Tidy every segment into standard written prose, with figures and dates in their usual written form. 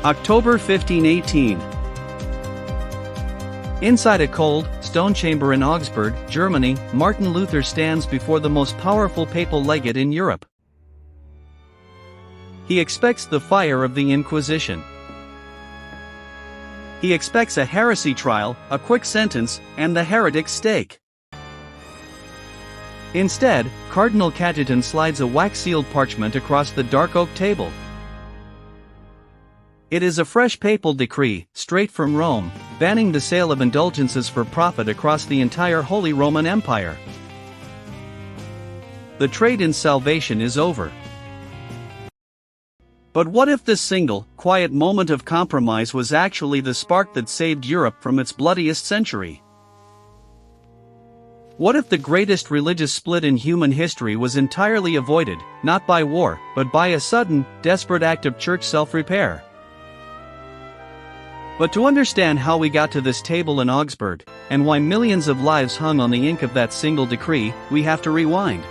October 1518. Inside a cold, stone chamber in Augsburg, Germany, Martin Luther stands before the most powerful papal legate in Europe. He expects the fire of the Inquisition. He expects a heresy trial, a quick sentence, and the heretic's stake. Instead, Cardinal Cajetan slides a wax-sealed parchment across the dark oak table. It is a fresh papal decree, straight from Rome, banning the sale of indulgences for profit across the entire Holy Roman Empire. The trade in salvation is over. But what if this single, quiet moment of compromise was actually the spark that saved Europe from its bloodiest century? What if the greatest religious split in human history was entirely avoided, not by war, but by a sudden, desperate act of church self-repair? But to understand how we got to this table in Augsburg, and why millions of lives hung on the ink of that single decree, we have to rewind.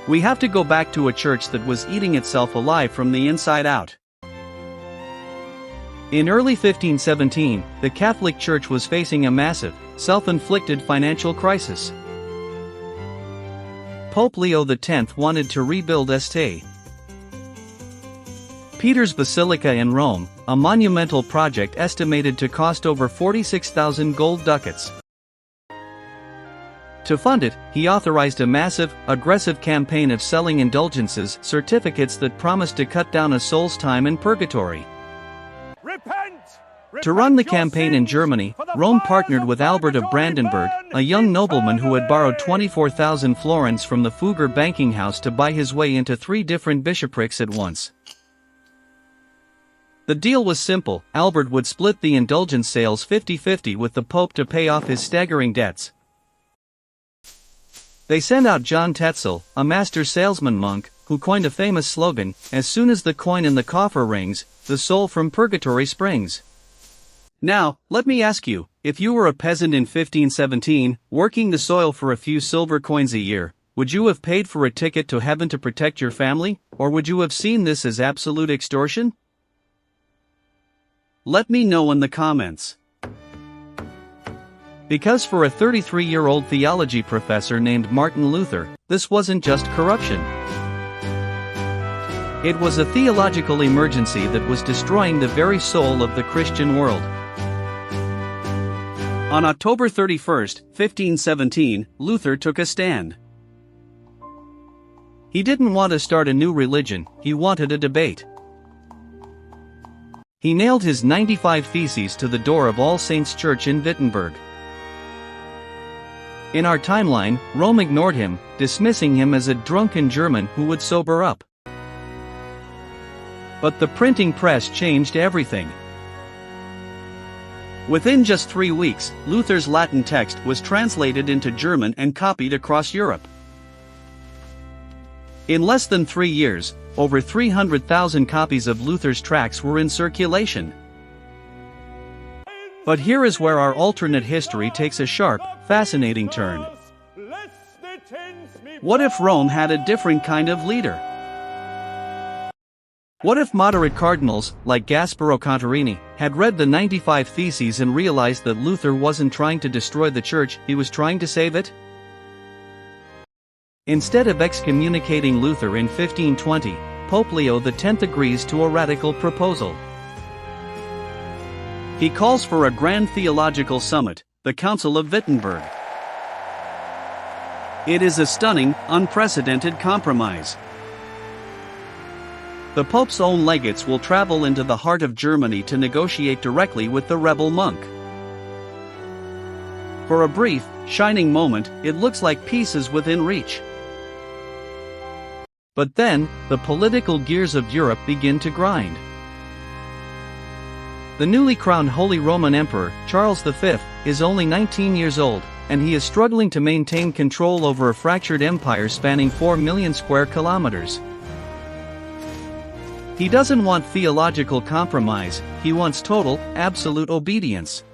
We have to go back to a church that was eating itself alive from the inside out. In early 1517, the Catholic Church was facing a massive, self-inflicted financial crisis. Pope Leo X wanted to rebuild St. Peter's Basilica in Rome, a monumental project estimated to cost over 46,000 gold ducats. To fund it, he authorized a massive, aggressive campaign of selling indulgences, certificates that promised to cut down a soul's time in purgatory. To run the campaign in Germany, Rome partnered with Albert of Brandenburg, a young nobleman who had borrowed 24,000 florins from the Fugger banking house to buy his way into 3 different bishoprics at once. The deal was simple: Albert would split the indulgence sales 50-50 with the Pope to pay off his staggering debts. They sent out John Tetzel, a master salesman monk, who coined a famous slogan, "As soon as the coin in the coffer rings, the soul from purgatory springs." Now, let me ask you, if you were a peasant in 1517, working the soil for a few silver coins a year, would you have paid for a ticket to heaven to protect your family, or would you have seen this as absolute extortion? Let me know in the comments. Because for a 33-year-old theology professor named Martin Luther, this wasn't just corruption. It was a theological emergency that was destroying the very soul of the Christian world. On October 31, 1517, Luther took a stand. He didn't want to start a new religion, he wanted a debate. He nailed his 95 Theses to the door of All Saints' Church in Wittenberg. In our timeline, Rome ignored him, dismissing him as a drunken German who would sober up. But the printing press changed everything. Within just 3 weeks, Luther's Latin text was translated into German and copied across Europe. In less than 3 years, over 300,000 copies of Luther's tracts were in circulation. But here is where our alternate history takes a sharp, fascinating turn. What if Rome had a different kind of leader? What if moderate cardinals, like Gasparo Contarini, had read the 95 Theses and realized that Luther wasn't trying to destroy the church, he was trying to save it? Instead of excommunicating Luther in 1520, Pope Leo X agrees to a radical proposal. He calls for a grand theological summit, the Council of Wittenberg. It is a stunning, unprecedented compromise. The Pope's own legates will travel into the heart of Germany to negotiate directly with the rebel monk. For a brief, shining moment, it looks like peace is within reach. But then, the political gears of Europe begin to grind. The newly crowned Holy Roman Emperor, Charles V, is only 19 years old, and he is struggling to maintain control over a fractured empire spanning 4 million square kilometers. He doesn't want theological compromise, he wants total, absolute obedience.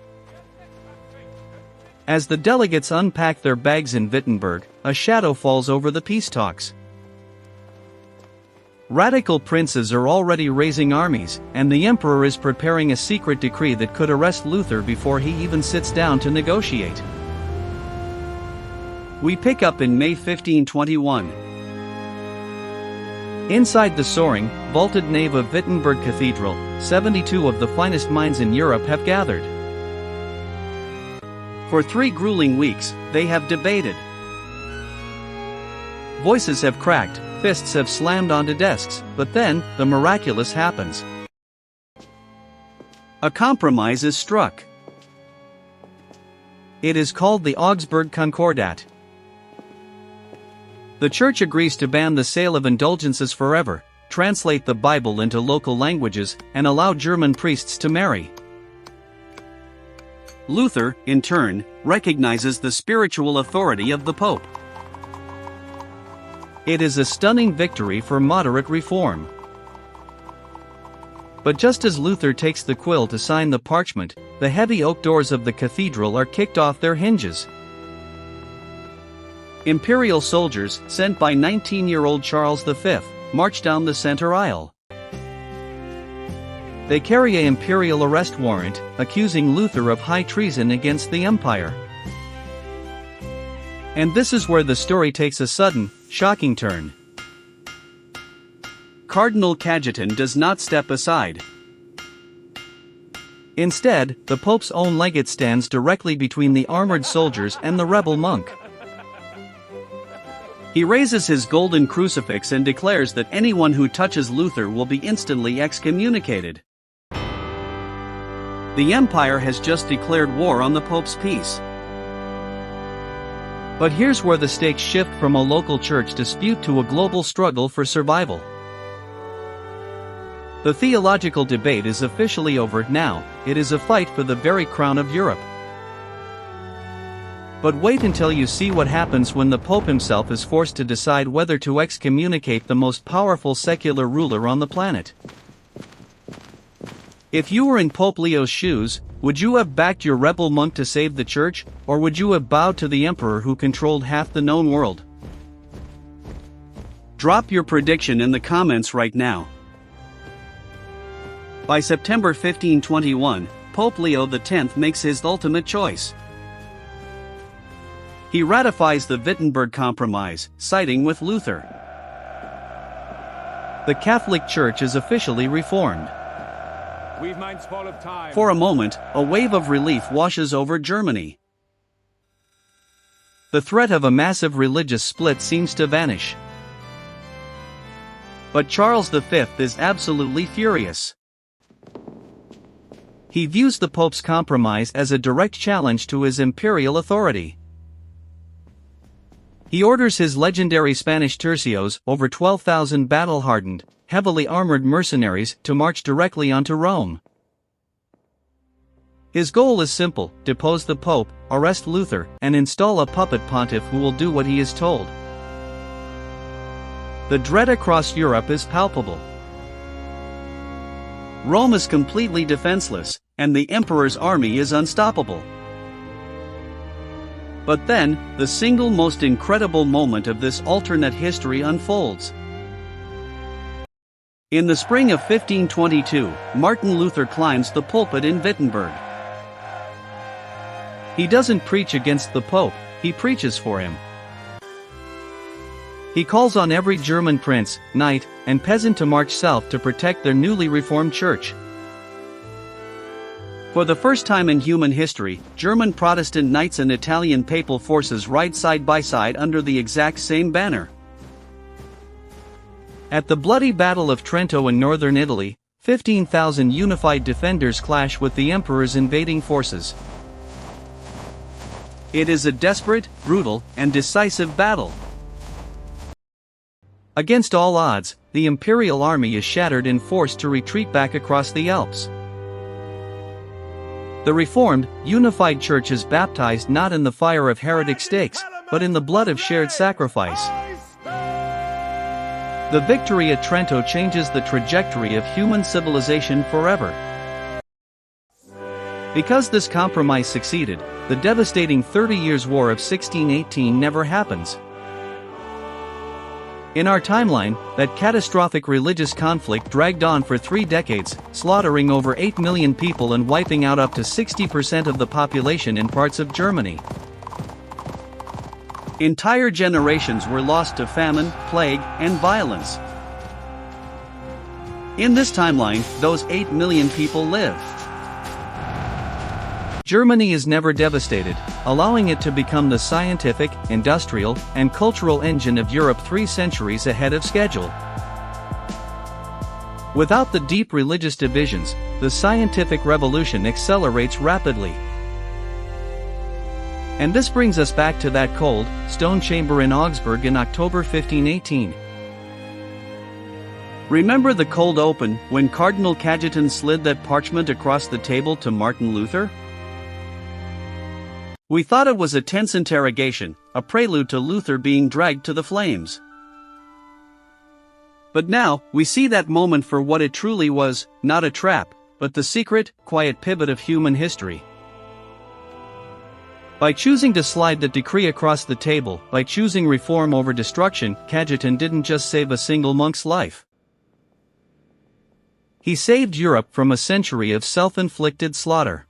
As the delegates unpack their bags in Wittenberg, a shadow falls over the peace talks. Radical princes are already raising armies, and the emperor is preparing a secret decree that could arrest Luther before he even sits down to negotiate. We pick up in May 1521. Inside the soaring, vaulted nave of Wittenberg Cathedral, 72 of the finest minds in Europe have gathered. For 3 grueling weeks, they have debated. Voices have cracked, fists have slammed onto desks, but then, the miraculous happens. A compromise is struck. It is called the Augsburg Concordat. The Church agrees to ban the sale of indulgences forever, translate the Bible into local languages, and allow German priests to marry. Luther, in turn, recognizes the spiritual authority of the Pope. It is a stunning victory for moderate reform. But just as Luther takes the quill to sign the parchment, the heavy oak doors of the cathedral are kicked off their hinges. Imperial soldiers, sent by 19-year-old Charles V, march down the center aisle. They carry an imperial arrest warrant, accusing Luther of high treason against the empire. And this is where the story takes a sudden, shocking turn. Cardinal Cajetan does not step aside. Instead, the Pope's own legate stands directly between the armored soldiers and the rebel monk. He raises his golden crucifix and declares that anyone who touches Luther will be instantly excommunicated. The empire has just declared war on the Pope's peace. But here's where the stakes shift from a local church dispute to a global struggle for survival. The theological debate is officially over now. It is a fight for the very crown of Europe. But wait until you see what happens when the Pope himself is forced to decide whether to excommunicate the most powerful secular ruler on the planet. If you were in Pope Leo's shoes, would you have backed your rebel monk to save the church, or would you have bowed to the emperor who controlled half the known world? Drop your prediction in the comments right now. By September 1521, Pope Leo X makes his ultimate choice. He ratifies the Wittenberg Compromise, siding with Luther. The Catholic Church is officially reformed. For a moment, a wave of relief washes over Germany. The threat of a massive religious split seems to vanish. But Charles V is absolutely furious. He views the Pope's compromise as a direct challenge to his imperial authority. He orders his legendary Spanish tercios, over 12,000 battle-hardened, heavily armored mercenaries, to march directly onto Rome. His goal is simple: depose the Pope, arrest Luther, and install a puppet pontiff who will do what he is told. The dread across Europe is palpable. Rome is completely defenseless, and the emperor's army is unstoppable. But then, the single most incredible moment of this alternate history unfolds. In the spring of 1522, Martin Luther climbs the pulpit in Wittenberg. He doesn't preach against the Pope, he preaches for him. He calls on every German prince, knight, and peasant to march south to protect their newly reformed church. For the first time in human history, German Protestant knights and Italian papal forces ride side by side under the exact same banner. At the bloody Battle of Trento in northern Italy, 15,000 unified defenders clash with the emperor's invading forces. It is a desperate, brutal, and decisive battle. Against all odds, the imperial army is shattered and forced to retreat back across the Alps. The Reformed, unified church is baptized not in the fire of heretic stakes, but in the blood of shared sacrifice. The victory at Trento changes the trajectory of human civilization forever. Because this compromise succeeded, the devastating 30 Years' War of 1618 never happens. In our timeline, that catastrophic religious conflict dragged on for 3 decades, slaughtering over 8 million people and wiping out up to 60% of the population in parts of Germany. Entire generations were lost to famine, plague, and violence. In this timeline, those 8 million people live. Germany is never devastated, allowing it to become the scientific, industrial, and cultural engine of Europe 3 centuries ahead of schedule. Without the deep religious divisions, the scientific revolution accelerates rapidly. And this brings us back to that cold, stone chamber in Augsburg in October 1518. Remember the cold open when Cardinal Cajetan slid that parchment across the table to Martin Luther? We thought it was a tense interrogation, a prelude to Luther being dragged to the flames. But now, we see that moment for what it truly was, not a trap, but the secret, quiet pivot of human history. By choosing to slide the decree across the table, by choosing reform over destruction, Cajetan didn't just save a single monk's life. He saved Europe from a century of self-inflicted slaughter.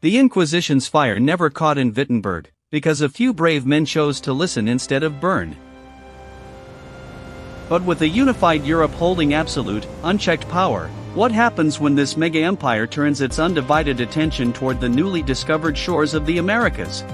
The Inquisition's fire never caught in Wittenberg, because a few brave men chose to listen instead of burn. But with a unified Europe holding absolute, unchecked power, what happens when this mega-empire turns its undivided attention toward the newly discovered shores of the Americas?